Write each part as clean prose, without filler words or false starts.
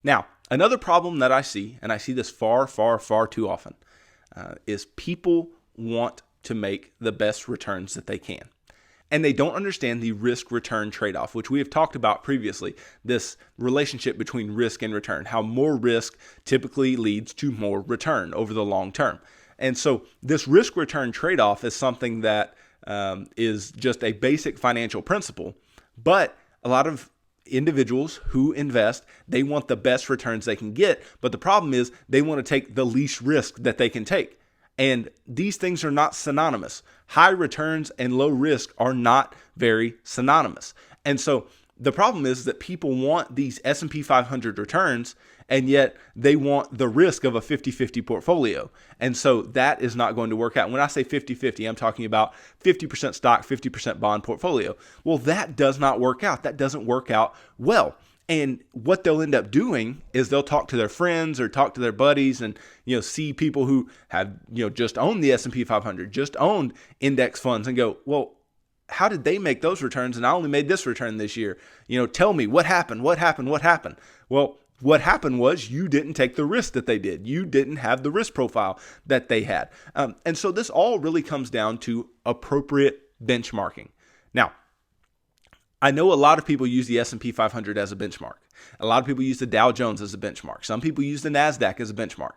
Now, another problem that I see, and I see this far, far, far too often, is people want to make the best returns that they can. And they don't understand the risk-return trade-off, which we have talked about previously, this relationship between risk and return, how more risk typically leads to more return over the long term. And so this risk-return trade-off is something that is just a basic financial principle, but a lot of individuals who invest, they want the best returns they can get, but the problem is they want to take the least risk that they can take. And these things are not synonymous. High returns and low risk are not very synonymous. And so the problem is that people want these S&P 500 returns, and yet they want the risk of a 50-50 portfolio. And so that is not going to work out. When I say 50-50, I'm talking about 50% stock, 50% bond portfolio. Well, that does not work out. That doesn't work out well. And what they'll end up doing is they'll talk to their friends or talk to their buddies and, see people who have, just owned the S&P 500, just owned index funds and go, well, how did they make those returns? And I only made this return this year. Tell me what happened. Well, what happened was you didn't take the risk that they did. You didn't have the risk profile that they had. And so this all really comes down to appropriate benchmarking. Now, I know a lot of people use the S&P 500 as a benchmark. A lot of people use the Dow Jones as a benchmark. Some people use the NASDAQ as a benchmark.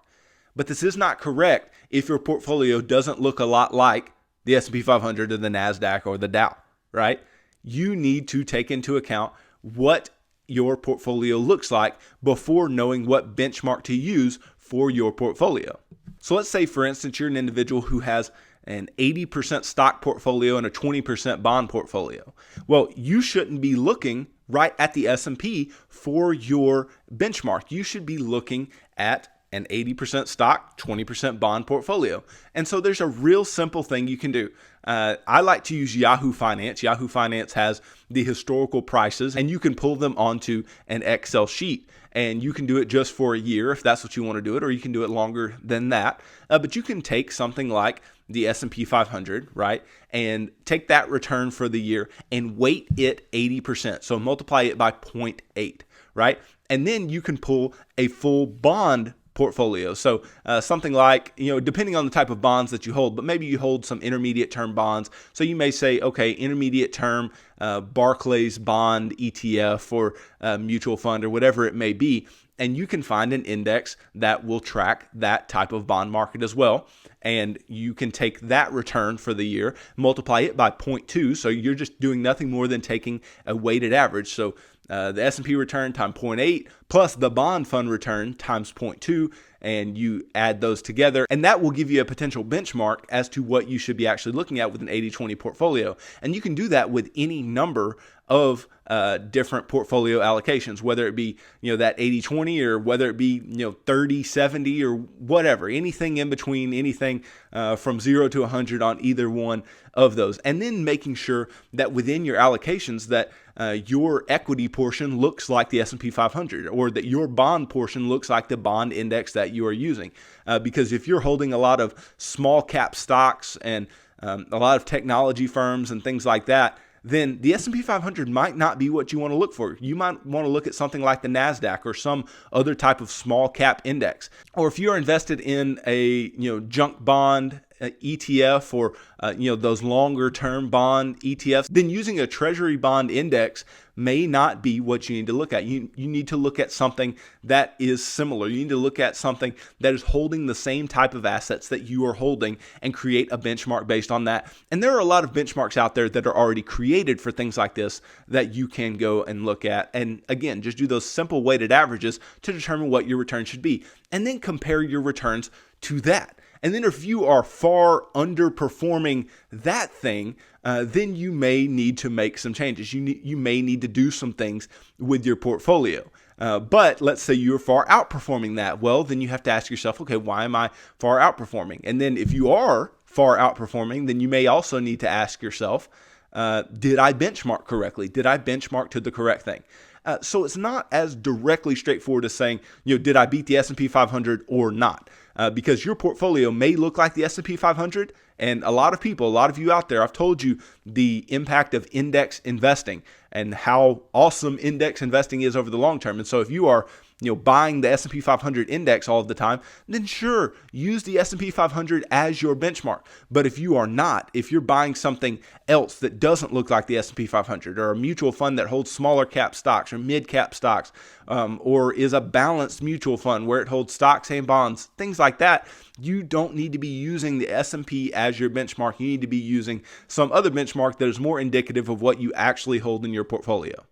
But this is not correct if your portfolio doesn't look a lot like the S&P 500 or the NASDAQ or the Dow, right? You need to take into account what your portfolio looks like before knowing what benchmark to use for your portfolio. So let's say, for instance, you're an individual who has an 80% stock portfolio and a 20% bond portfolio. Well, you shouldn't be looking right at the S&P for your benchmark. You should be looking at an 80% stock, 20% bond portfolio. And so there's a real simple thing you can do. I like to use Yahoo Finance. Yahoo Finance has the historical prices, and you can pull them onto an Excel sheet. And you can do it just for a year if that's what you want to do it, or you can do it longer than that. But you can take something like the S&P 500, right, and take that return for the year and weight it 80%. So multiply it by 0.8, right? And then you can pull a full bond portfolio. So something like, depending on the type of bonds that you hold, but maybe you hold some intermediate term bonds. So you may say, okay, intermediate term Barclays bond ETF or mutual fund or whatever it may be. And you can find an index that will track that type of bond market as well. And you can take that return for the year, multiply it by 0.2. So you're just doing nothing more than taking a weighted average. So the S&P return times 0.8 plus the bond fund return times 0.2, and you add those together, and that will give you a potential benchmark as to what you should be actually looking at with an 80-20 portfolio. And you can do that with any number of different portfolio allocations, whether it be that 80-20 or whether it be 30-70 or whatever, anything in between, anything from 0 to 100 on either one of those. And then making sure that within your allocations that your equity portion looks like the S&P 500, or that your bond portion looks like the bond index that you are using. Because if you're holding a lot of small cap stocks and a lot of technology firms and things like that, then the S&P 500 might not be what you want to look for. You might want to look at something like the NASDAQ or some other type of small cap index. Or if you're invested in a junk bond ETF or those longer term bond ETFs, then using a treasury bond index may not be what you need to look at. You need to look at something that is similar. You need to look at something that is holding the same type of assets that you are holding and create a benchmark based on that. And there are a lot of benchmarks out there that are already created for things like this that you can go and look at. And again, just do those simple weighted averages to determine what your return should be. And then compare your returns to that. And then if you are far underperforming that thing, then you may need to make some changes. You may need to do some things with your portfolio. But let's say you're far outperforming that. Well, then you have to ask yourself, okay, why am I far outperforming? And then if you are far outperforming, then you may also need to ask yourself, did I benchmark correctly? Did I benchmark to the correct thing? So it's not as directly straightforward as saying, did I beat the S&P 500 or not? Because your portfolio may look like the S&P 500, and a lot of you out there, I've told you the impact of index investing. and how awesome index investing is over the long term. And so if you are buying the S&P 500 index all of the time, then sure, use the S&P 500 as your benchmark. But if you are not, if you're buying something else that doesn't look like the S&P 500, or a mutual fund that holds smaller cap stocks or mid cap stocks, or is a balanced mutual fund where it holds stocks and bonds, things like that, you don't need to be using the S&P as your benchmark. You need to be using some other benchmark that is more indicative of what you actually hold in your portfolio.